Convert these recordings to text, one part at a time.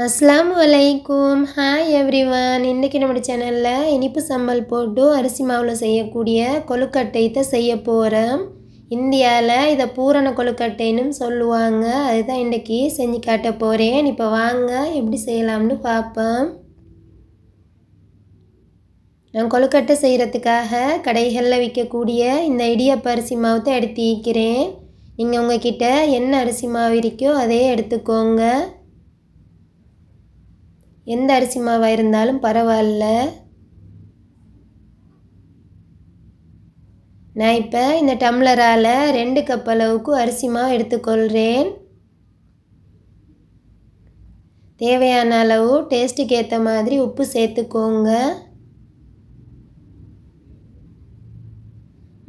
அஸ்ஸலாமு அலைக்கும். Hi everyone. இன்றைக்கி நம்ம சேனலில் இனிப்பு சம்பல் போட்டு அரிசி மாவில் செய்யக்கூடிய கொழுக்கட்டை தான் செய்ய போகிறோம். இந்தியாவில் இதை பூரண கொழுக்கட்டைன்னு சொல்லுவாங்க. அதுதான் இன்றைக்கி செஞ்சு காட்ட போகிறேன். இப்போ வாங்க எப்படி செய்யலாம்னு பார்ப்போம். நான் கொழுக்கட்டை செய்கிறதுக்காக கடைகளில் விற்கக்கூடிய இந்த இடியப்ப அரிசி மாவு தான் எடுத்து வைக்கிறேன். நீங்கள் உங்கள்கிட்ட என்ன அரிசி மாவு இருக்கோ அதே எடுத்துக்கோங்க. எந்த அரிசி மாவாக இருந்தாலும் பரவாயில்ல. நான் இப்போ இந்த டம்ளரால் 2 கப் அளவுக்கு அரிசி மாவு எடுத்துக்கொள்கிறேன். தேவையான அளவு டேஸ்ட்டுக்கு ஏற்ற மாதிரி உப்பு சேர்த்துக்கோங்க.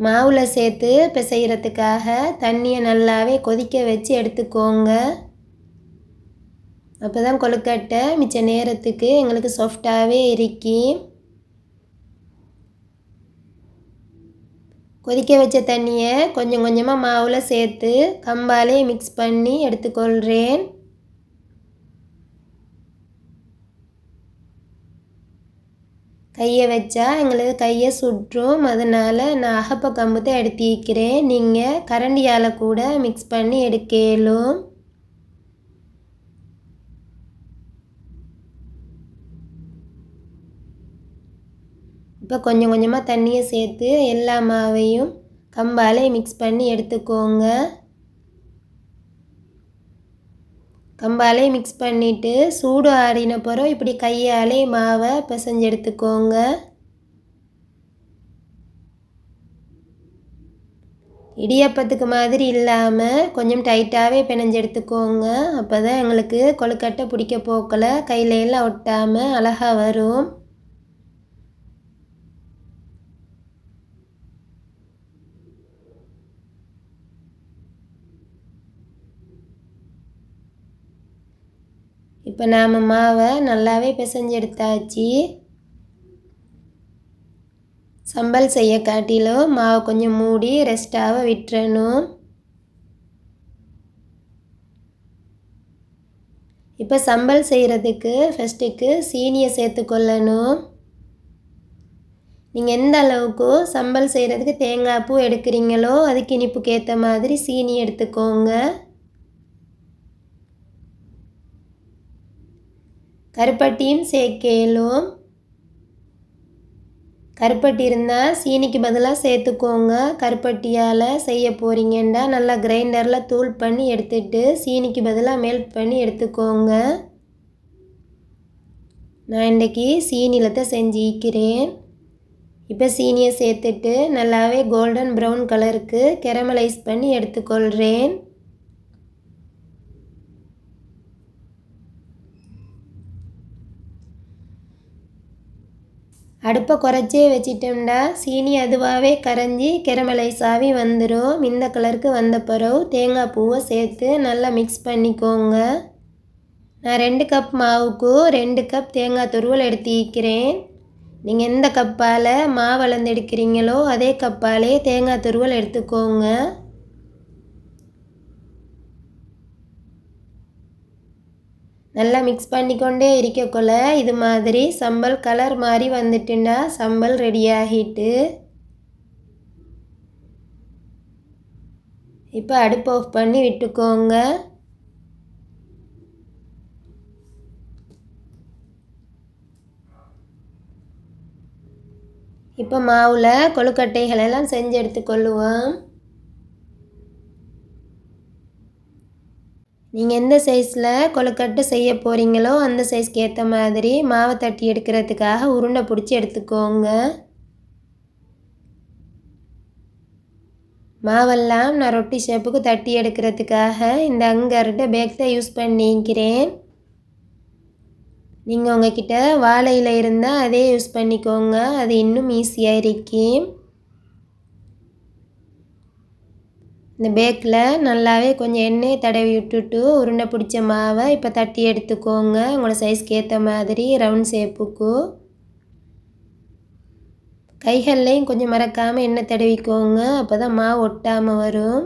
மாவில் சேர்த்து பிசைகிறதுக்காக தண்ணியை நல்லாவே கொதிக்க வச்சு எடுத்துக்கோங்க. அப்போ தான் கொழுக்கட்டை மிச்ச நேரத்துக்கு எங்களுக்கு சாஃப்டாகவே இருக்கி. கொதிக்க வச்ச தண்ணியை கொஞ்சம் கொஞ்சமாக மாவில் சேர்த்து கம்பாலே மிக்ஸ் பண்ணி எடுத்துக்கொள்கிறேன். கையை வச்சா எங்களுக்கு கையை சுற்றும். அதனால் நான் அகப்ப கம்பு தான் எடுத்து வைக்கிறேன். நீங்கள் கரண்டியால் கூட மிக்ஸ் பண்ணி எடுக்கலும். இப்போ கொஞ்சம் கொஞ்சமாக தண்ணியை சேர்த்து எல்லா மாவையும் கம்பாலே மிக்ஸ் பண்ணி எடுத்துக்கோங்க. கம்பாலே மிக்ஸ் பண்ணிவிட்டு சூடு ஆறின பிறகு இப்படி கையாலே மாவை பிசைஞ்சு எடுத்துக்கோங்க. இடியப்பத்துக்கு மாதிரி இல்லாமல் கொஞ்சம் டைட்டாகவே பிணைஞ்சு எடுத்துக்கோங்க. அப்போ தான் எங்களுக்கு கொழுக்கட்டை பிடிக்க போக்கில் கையில எல்லாம் ஒட்டாமல் அழகாக வரும். இப்போ நாம் மாவை நல்லாவே பிசைஞ்சு எடுத்தாச்சு. சம்பல் செய்ய காட்டிலும் மாவை கொஞ்சம் மூடி ரெஸ்ட்டாக விட்டுறணும். இப்போ சம்பல் செய்கிறதுக்கு ஃபஸ்ட்டுக்கு சீனியை சேர்த்துக்கொள்ளணும். நீங்கள் எந்த அளவுக்கு சம்பல் செய்கிறதுக்கு தேங்காய் பூ எடுக்கிறீங்களோ அதுக்கு இனிப்புக்கு ஏற்ற மாதிரி சீனி எடுத்துக்கோங்க. கருப்பட்டியும் சேர்க்கலும். கருப்பட்டி இருந்தால் சீனிக்கு பதிலாக சேர்த்துக்கோங்க. கருப்பட்டியால் செய்ய போகிறீங்கன்னா நல்லா கிரைண்டரில் தூள் பண்ணி எடுத்துட்டு சீனிக்கு பதிலாக மெல்ட் பண்ணி எடுத்துக்கோங்க. நான் இன்றைக்கி சீனியில் தான் செஞ்சுக்கிறேன். இப்போ சீனியை சேர்த்துட்டு நல்லாவே கோல்டன் ப்ரௌன் கலருக்கு கெரமலைஸ் பண்ணி எடுத்துக்கொள்கிறேன். அடுப்பை குறைச்சே வச்சிட்டோம்னா சீனி அதுவாகவே கரைஞ்சி கெரமலைஸ் ஆகி வந்துடும். இந்த கலருக்கு வந்த பிறகு தேங்காய் பூவை சேர்த்து நல்லா மிக்ஸ் பண்ணிக்கோங்க. நான் 2 கப் மாவுக்கு 2 கப் தேங்காய் துருவல் எடுத்து வைக்கிறேன். நீங்கள் எந்த கப்பால் மாவு அளந்து எடுக்கிறீங்களோ அதே கப்பாலே தேங்காய் துருவல் எடுத்துக்கோங்க. நல்லா மிக்ஸ் பண்ணிக்கொண்டே இருக்கக்குள்ள இது மாதிரி சம்பல் கலர் மாதிரி வந்துட்டுன்னா சம்பல் ரெடி ஆகிட்டு. இப்போ அடுப்பு ஆஃப் பண்ணி விட்டுக்கோங்க. இப்போ மாவில் கொழுக்கட்டைகளெல்லாம் செஞ்சு எடுத்துக்கொள்ளுவோம். நீங்கள் எந்த சைஸில் கொழுக்கட்டை செய்ய போகிறீங்களோ அந்த சைஸ்க்கு ஏற்ற மாதிரி மாவை தட்டி எடுக்கிறதுக்காக உருண்டை பிடிச்சி எடுத்துக்கோங்க. மாவெல்லாம் நான் ரொட்டி ஷேப்புக்கு தட்டி எடுக்கிறதுக்காக இந்த அங்கர்கிட்ட பேக் தான் யூஸ் பண்ணிக்கிறேன். நீங்கள் உங்கள்கிட்ட வாழை இலை இருந்தால் அதே யூஸ் பண்ணிக்கோங்க. அது இன்னும் ஈஸியாக இருக்கும். இந்த பேக்கில் நல்லாவே கொஞ்சம் எண்ணெய் தடவி விட்டுட்டு உருண்டை பிடிச்ச மாவை இப்போ தட்டி எடுத்துக்கோங்க. உங்களோட சைஸ்க்கு ஏற்ற மாதிரி ரவுண்ட் ஷேப்புக்கு. கைகள்லையும் கொஞ்சம் மறக்காமல் எண்ணெய் தடவிக்கோங்க. அப்போ தான் மாவு ஒட்டாமல் வரும்.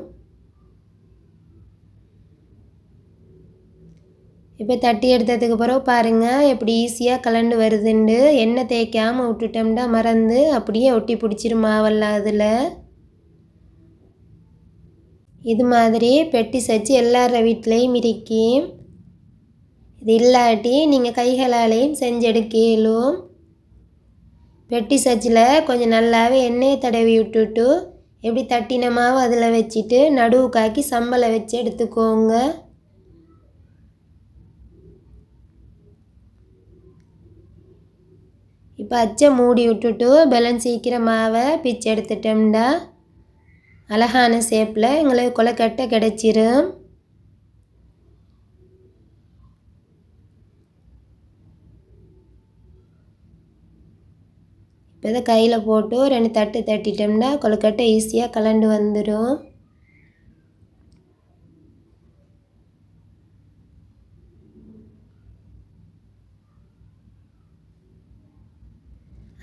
இப்போ தட்டி எடுத்ததுக்கு பிறகு பாருங்கள் எப்படி ஈஸியாக கலண்டு வருதுண்டு. எண்ணெய் தேய்க்காமல் விட்டுட்டோம்னா மறந்து அப்படியே ஒட்டி பிடிச்சிரும் மாவெல்லாம் அதில். இது மாதிரி பெட்டி சச்சு எல்லார வீட்லேயும் இருக்கி. இது இல்லாட்டி நீங்கள் கைகளாலேயும் செஞ்செடுக்கலும். பெட்டி சச்சில் கொஞ்சம் நல்லாவே எண்ணெயை தடவி விட்டுட்டு எப்படி தட்டின மாவு அதில் வச்சுட்டு நடுவுக்காக்கி சம்பலை வச்சு எடுத்துக்கோங்க. இப்போ அச்சை மூடி விட்டுட்டு பேலன்ஸ் சீக்கிர மாவை பிச்சு எடுத்துட்டோம்னா அழகான ஷேப்பில் எங்களுக்கு கொழுக்கட்டை கிடச்சிரும். இப்போ இதை கையில் போட்டு 2 தட்டு தட்டிட்டோம்னா கொழுக்கட்டை ஈஸியாக கலண்டு வந்துடும்.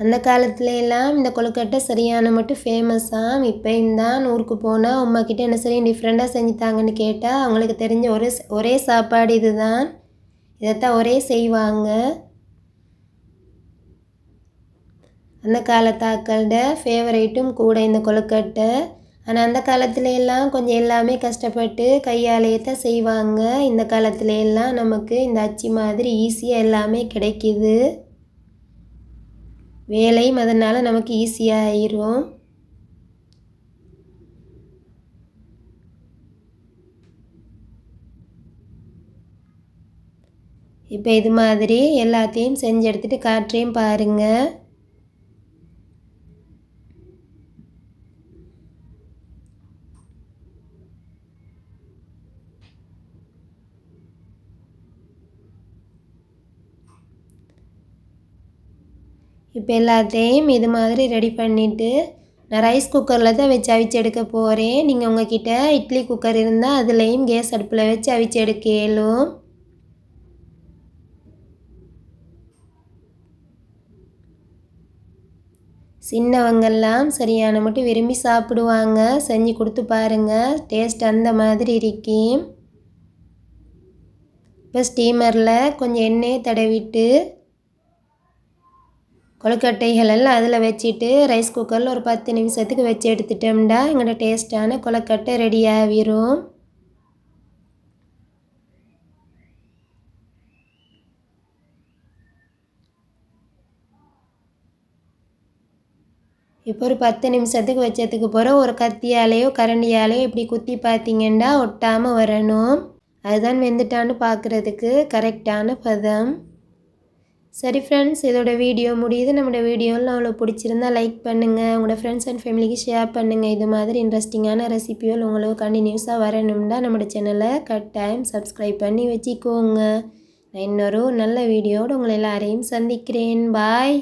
அந்த காலத்துல எல்லாம் இந்த கொழுக்கட்டை சரியான மட்டும் ஃபேமஸாக. இப்போயும் தான் ஊருக்கு போனால் அம்மாக்கிட்ட என்ன சரி டிஃப்ரெண்ட்டாக செஞ்சுத்தாங்கன்னு கேட்டால் அவங்களுக்கு தெரிஞ்ச ஒரே சாப்பாடு இது தான். இதைத்தான் ஒரே செய்வாங்க. அந்த காலத்தாக்களோட ஃபேவரேட்டும் கூட இந்த கொழுக்கட்டை. ஆனால் அந்த காலத்துல எல்லாம் கொஞ்சம் எல்லாமே கஷ்டப்பட்டு கையாலேயே தான் செய்வாங்க. இந்த காலத்துல எல்லாம் நமக்கு இந்த அச்சு மாதிரி ஈஸியாக எல்லாமே கிடைக்கிது. வேலையும் அதனால் நமக்கு ஈஸியாக ஆயிரும். இப்போ இது மாதிரி எல்லாத்தையும் செஞ்சு எடுத்துகிட்டு காட்டுறேன் பாருங்கள். இப்போ எல்லாத்தையும் இது மாதிரி ரெடி பண்ணிவிட்டு நான் ரைஸ் குக்கரில் தான் வச்சு அவிச்சு எடுக்க போகிறேன். நீங்கள் உங்கள்கிட்ட இட்லி குக்கர் இருந்தால் அதுலேயும் கேஸ் அடுப்பில் வச்சு அவிச்சு எடுக்க இயலும். சின்னவங்கெல்லாம் சரியான மட்டும் விரும்பி சாப்பிடுவாங்க. செஞ்சு கொடுத்து பாருங்கள், டேஸ்ட் அந்த மாதிரி இருக்கும். இப்போ ஸ்டீமரில் கொஞ்சம் எண்ணெய் தடவிட்டு கொழுக்கட்டைகள் எல்லாம் அதில் வச்சுட்டு ரைஸ் குக்கரில் ஒரு 10 நிமிஷத்துக்கு வச்சு எடுத்துட்டோம்னா எங்களோட டேஸ்ட்டான கொழுக்கட்டை ரெடி ஆகிரும். இப்போ ஒரு 10 நிமிஷத்துக்கு வச்சதுக்கு பிறகு ஒரு கத்தியாலேயோ கரண்டியாலேயோ இப்படி குத்தி பார்த்தீங்கன்னா ஒட்டாமல் வரணும். அதுதான் வெந்துட்டான்னு பார்க்குறதுக்கு கரெக்டான பதம். சரி ஃப்ரெண்ட்ஸ், இதோட வீடியோ முடியுது. நம்மளோட வீடியோவில் அவ்வளோ பிடிச்சிருந்தா லைக் பண்ணுங்கள், உங்களோட ஃப்ரெண்ட்ஸ் அண்ட் ஃபேமிலிக்கு ஷேர் பண்ணுங்கள். இது மாதிரி இன்ட்ரெஸ்டிங்கான ரெசிபிகள் உங்களுக்கு கண்டினியூஸாக வரணும்னா நம்மளோட சேனலை கட்டாயம் சப்ஸ்கிரைப் பண்ணி வச்சுக்கோங்க. நான் இன்னொரு நல்ல வீடியோடு உங்களை எல்லாரையும் சந்திக்கிறேன். பாய்.